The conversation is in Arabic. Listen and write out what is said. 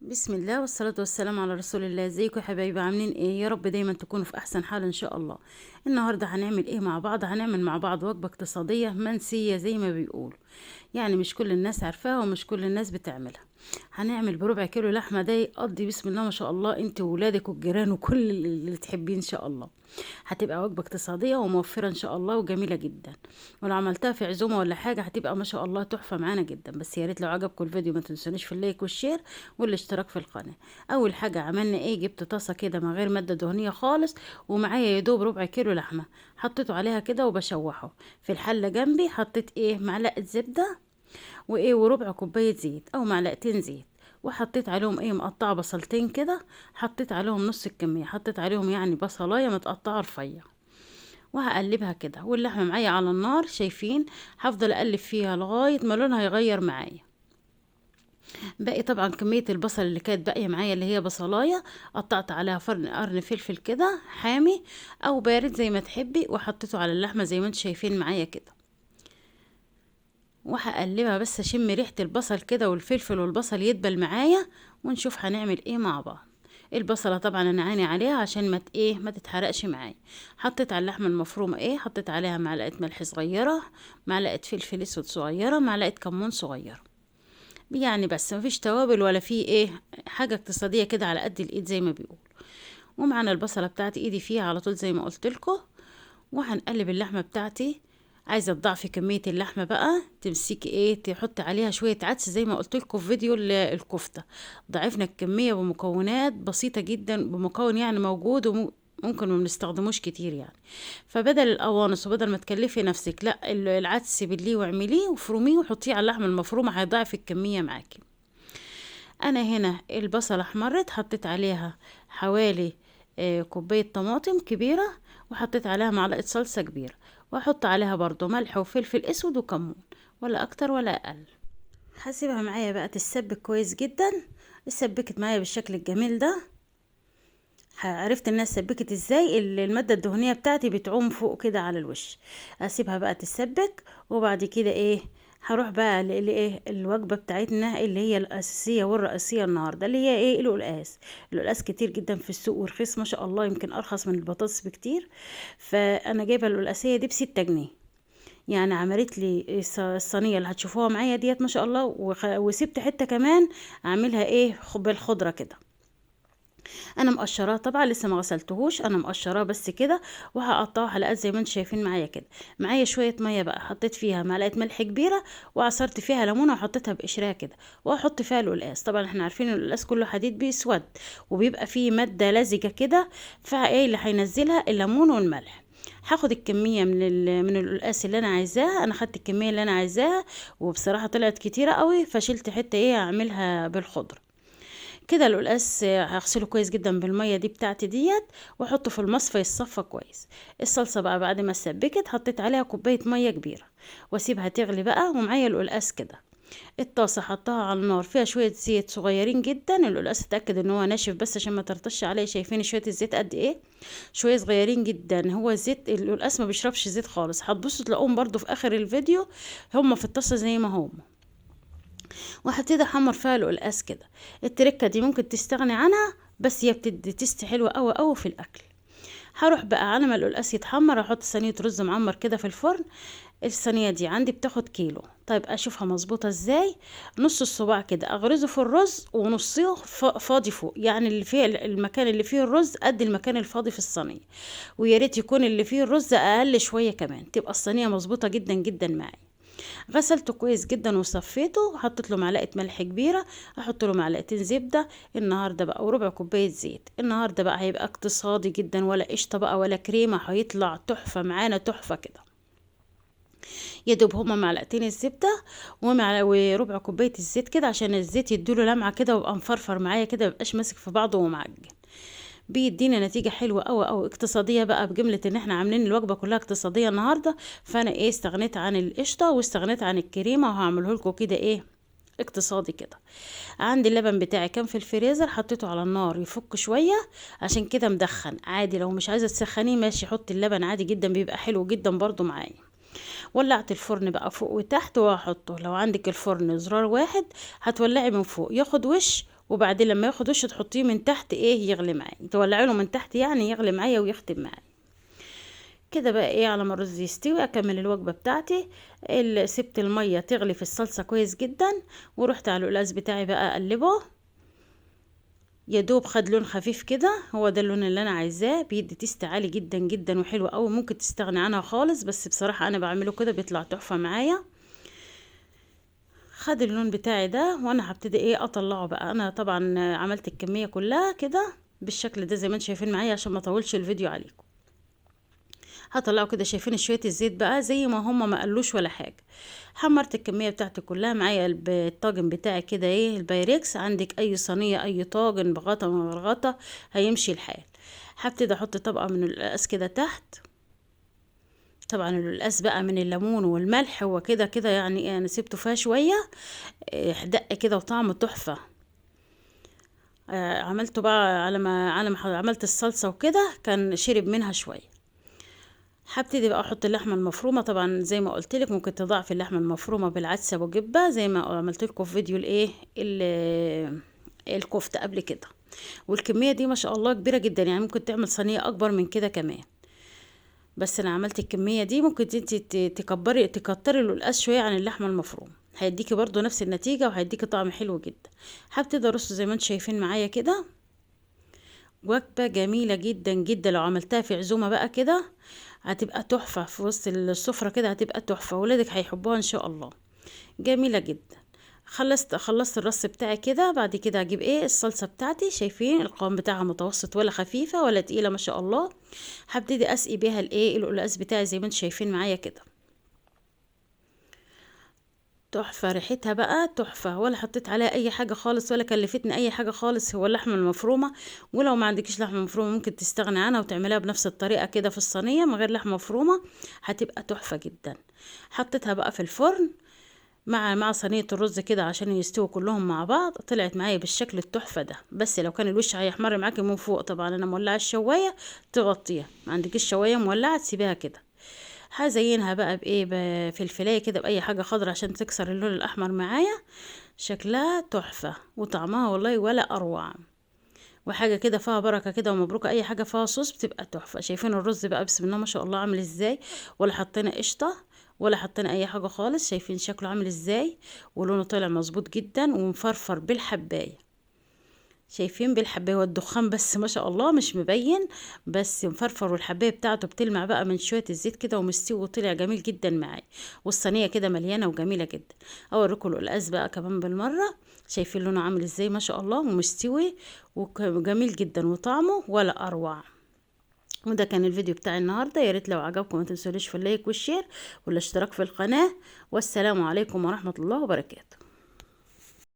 بسم الله والصلاة والسلام على رسول الله. ازيكم يا حبايبي؟ عاملين ايه؟ يا رب دايما تكونوا في احسن حال ان شاء الله. النهارده هنعمل ايه مع بعض؟ هنعمل مع بعض وجبة اقتصادية منسية زي ما بيقولوا، يعني مش كل الناس عارفاها ومش كل الناس بتعملها. هنعمل بربع كيلو لحمة، ده يقضي بسم الله ما شاء الله انت وولادك والجيران وكل اللي تحبيه ان شاء الله. هتبقى وجبة اقتصادية وموفرة ان شاء الله وجميلة جدا، ولو عملتها في عزومة ولا حاجة هتبقى ما شاء الله تحفة معانا جدا. بس يا ريت لو عجبكم الفيديو ما تنسونيش في اللايك والشير والاشتراك في القناة. اول حاجة عملنا ايه؟ جبت طاسة كده من غير مادة دهنية خالص، ومعايا يا دوب ربع كيلو لحمة، حطيته عليها كده وبشوحه. في الحلة جنبي حطيت ايه؟ معلقة زبدة وايه وربع كوباية زيت او معلقتين زيت، وحطيت عليهم ايه؟ مقطعه بصلتين كده، حطيت عليهم نص الكميه، حطيت عليهم يعني بصلايه متقطعه رفيع، وهقلبها كده واللحمه معايا على النار. شايفين؟ هفضل اقلب فيها لغايه ما لونها يغير معايا. باقي طبعا كميه البصل اللي كانت باقيه معايا اللي هي بصلايه، قطعت عليها قرن فلفل كده حامي او بارد زي ما تحبي، وحطيته على اللحمه زي ما انتم شايفين معايا كده. وهقلبها بس اشم ريحة البصل كده والفلفل والبصل يدبل معايا، ونشوف هنعمل ايه مع بعض. البصلة طبعا انا عاني عليها عشان ما تتحرقش معايا. حطيت على اللحمة المفرومة ايه؟ حطيت عليها معلقة ملح صغيرة، معلقة فلفل اسود صغيرة، معلقة كمون صغيرة، يعني بس مفيش توابل ولا في ايه، حاجة اقتصادية كده على قد الايد زي ما بيقول. ومعنا البصلة بتاعتي ايدي فيها على طول زي ما قلت لكم. وهنقلب اللحمة بتاعتي. عايزة تضعفي كمية اللحمة بقى، تمسكي ايه؟ تحطي عليها شوية عدس زي ما قلت لكم في فيديو الكفتة. ضعفنا الكمية بمكونات بسيطة جدا، بمكون يعني موجود وممكن ما بنستخدموش كتير يعني. فبدل القوانص وبدل ما تكلفي نفسك، لا العدس بليه واعمليه وفرميه وحطيه على اللحمة المفرومة، هيضاعف الكمية معاكي. انا هنا البصلة احمرت، حطيت عليها حوالي كوباية طماطم كبيرة، وحطيت عليها معلقة صلصة كبيرة، واحط عليها برضو ملح وفلفل اسود وكمون، ولا اكتر ولا اقل. هسيبها معايا بقى تتسبك كويس جدا. اتسبكت معايا بالشكل الجميل ده. عرفت انها اتسبكت ازاي؟ المادة الدهنية بتاعتي بتعوم فوق كده على الوش. اسيبها بقى تتسبك، وبعد كده ايه؟ هروح بقى لايه؟ الوجبة بتاعتنا اللي هي الأساسية والرئيسية النهاردة، اللي هي ايه؟ القلقاس. القلقاس كتير جدا في السوق ورخيص ما شاء الله، يمكن أرخص من البطاطس بكتير. فأنا جايبة القلقاسية دي ب6 جنيه. يعني عملت لي الصينية اللي هتشوفوها معايا ديت ما شاء الله، وسبت حتة كمان أعملها ايه؟ بالخضرة كده. انا مقشراه طبعا، لسه ما غسلتهوش، انا مقشراه بس كده. وهقطعه حلقات زي ما انتم شايفين معايا كده. معايا شويه ميه بقى، حطيت فيها معلقه ملح كبيره، وعصرت فيها ليمونه وحطيتها بقشرها كده، واحط فيها القلقاس. طبعا احنا عارفين القلقاس كله حديد بيسود، وبيبقى فيه ماده لزجه كده، فايه اللي هينزلها؟ الليمون والملح. هاخد الكميه من القلقاس اللي انا عايزاها. انا خدت الكميه اللي انا عايزاها، وبصراحه طلعت كتيره قوي، فشلت حته ايه اعملها بالخضره. كده القلقاس هغسله كويس جدا بالميه دي بتاعتي ديت، واحطه في المصفى يتصفى كويس. الصلصه بقى بعد ما اتسبكت حطيت عليها كوبايه ميه كبيره، واسيبها تغلي بقى. ومعايا القلقاس كده، الطاسه حطها على النار فيها شويه زيت صغيرين جدا. القلقاس اتاكد ان هو ناشف بس عشان ما ترطش عليه. شايفين شويه الزيت قد ايه؟ شويه صغيرين جدا. هو الزيت القلقاس ما بيشربش زيت خالص، هتبصوا تلاقوهم برضو في اخر الفيديو هما في الطاسه زي ما هما. وهبتدي احمر فيها القلقاس كده. التركه دي ممكن تستغني عنها، بس هي بتدي تست حلوه قوي قوي في الاكل. هروح بقى على ما القلقاس يتحمر احط صينيه رز معمر كده في الفرن. الصينيه دي عندي بتاخد كيلو. طيب اشوفها مظبوطه ازاي؟ نص الصباع كده اغرزه في الرز، ونصيه فاضي فوق، يعني اللي فيه المكان اللي فيه الرز قد المكان الفاضي في الصينيه. ويا ريت يكون اللي فيه الرز اقل شويه كمان، تبقى الصينيه مظبوطه جدا جدا معايا. غسلته كويس جدا وصفيته، وحطيت له معلقه ملح كبيره، احط له معلقتين زبده النهارده بقى وربع كوبايه زيت. النهارده بقى هيبقى اقتصادي جدا، ولا قشطه بقى ولا كريمه، هيطلع تحفه معانا، تحفه كده. يا دوب هما معلقتين الزبده وربع كوبايه الزيت كده، عشان الزيت يديله لمعه كده ويبقى مفرفر معايا كده، ميبقاش ماسك في بعضه ومعجن. بيدينا نتيجة حلوة أوي اقتصادية بقى، بجملة ان احنا عاملين الوجبة كلها اقتصادية النهاردة. فانا ايه؟ استغنيت عن القشطة واستغنيت عن الكريمة، وهعمله لكم كده ايه؟ اقتصادي كده. عندي اللبن بتاعي كان في الفريزر، حطيته على النار يفك شوية، عشان كده مدخن عادي. لو مش عايزة تسخنيه ماشي، حطي اللبن عادي جدا، بيبقى حلو جدا برضو معايا. ولعت الفرن بقى فوق وتحت، وهحطه. لو عندك الفرن زرار واحد هتولعي من فوق، ياخد وش وبعدين لما ياخد وش تحطيه من تحت ايه يغلي معايا، تولعي له من تحت يعني يغلي معايا ويختم معايا كده. بقى ايه على ما الرز يستوي اكمل الوجبه بتاعتي. سبت الميه تغلي في الصلصه كويس جدا، ورحت على القلقاس بتاعي بقى اقلبه. يا دوب خد لون خفيف كده، هو ده اللون اللي انا عايزاه، بيدي تيست عالي جدا جدا وحلو قوي، ممكن تستغني عنها خالص، بس بصراحه انا بعمله كده بيطلع تحفه معايا. خد اللون بتاعي ده وانا هبتدي ايه اطلعه بقى. انا طبعا عملت الكميه كلها كده بالشكل ده زي ما انتم شايفين معايا عشان ما اطولش الفيديو عليكم. هطلعه كده، شايفين شويه الزيت بقى زي ما هما ما قالوش ولا حاجه. حمرت الكميه بتاعتي كلها معايا. الطاجن بتاعي كده ايه البايركس، عندك اي صينيه اي طاجن بغطا من غير غطا هيمشي الحال. هبتدي احط طبقه من القلقاس كده تحت. طبعا القلقاس بقى من الليمون والملح هو كده كده يعني ايه، انا سيبته فيها شويه دق كده وطعمه تحفه. عملته بقى على ما عملت الصلصه وكده كان شرب منها شويه. هبتدي بقى احط اللحمه المفرومه. طبعا زي ما قلت لك ممكن تضاعفي اللحمه المفرومه بالعدسه وجبه زي ما عملت لكم في فيديو الكفته قبل كده. والكميه دي ما شاء الله كبيره جدا، يعني ممكن تعمل صينيه اكبر من كده كمان، بس انا عملت الكميه دي. ممكن انت تكتري القلقاس شويه عن اللحمه المفرومه، هيديكي برضو نفس النتيجه وهيديكي طعم حلو جدا. هبتدي ارصه زي ما انتم شايفين معايا كده. وجبة جميلة جدا جدا، لو عملتها في عزومة بقى كده هتبقى تحفة في وسط السفرة كده، هتبقى تحفة ولادك هيحبوها ان شاء الله. جميلة جدا. خلصت الرص بتاعي كده. بعد كده هجيب ايه الصلصة بتاعتي، شايفين القوام بتاعها متوسط ولا خفيفة ولا تقيلة ما شاء الله. هبتدي اسقي بيها الايه القلقاس بتاعي زي ما انتم شايفين معايا كده. تحفة، ريحتها بقى تحفة، ولا حطيت عليها اي حاجة خالص ولا كلفتني اي حاجة خالص، هو اللحمة المفرومة. ولو ما عندكيش لحمة مفرومة ممكن تستغني عنها وتعمليها بنفس الطريقة كده في الصينية من غير لحمة مفرومة، هتبقى تحفة جدا. حطيتها بقى في الفرن مع صينية الرز كده عشان يستووا كلهم مع بعض. طلعت معايا بالشكل التحفة ده، بس لو كان الوش هيحمر معاكي من فوق طبعا انا مولعة الشواية تغطيها، ما عندكيش شواية مولعة تسيبيها كده. هزينها بقى بايه بفلفلايه كده باي حاجه خضرا عشان تكسر اللون الاحمر معايا. شكلها تحفه وطعمها والله ولا اروع، وحاجه كده فيها بركه كده ومبروكه. اي حاجه فيها صوص بتبقى تحفه. شايفين الرز بقى بسم الله ما شاء الله عامل ازاي، ولا حطينا قشطه ولا حطينا اي حاجه خالص. شايفين شكله عامل ازاي، ولونه طالع مظبوط جدا ومفرفر بالحبايه. شايفين بالحبايه والدخان بس ما شاء الله مش مبين، بس مفرفر والحبايه بتاعته بتلمع بقى من شويه الزيت كده ومستوي وطلع جميل جدا معايا. والصينيه كده مليانه وجميله جدا. اوريكم القلقاس بقى كمان بالمره. شايفين لونه عامل ازاي ما شاء الله ومستوي وجميل جدا وطعمه ولا اروع. وده كان الفيديو بتاع النهارده. يا ريت لو عجبكم ما تنسونيش في اللايك والشير والاشتراك في القناه. والسلام عليكم ورحمه الله وبركاته.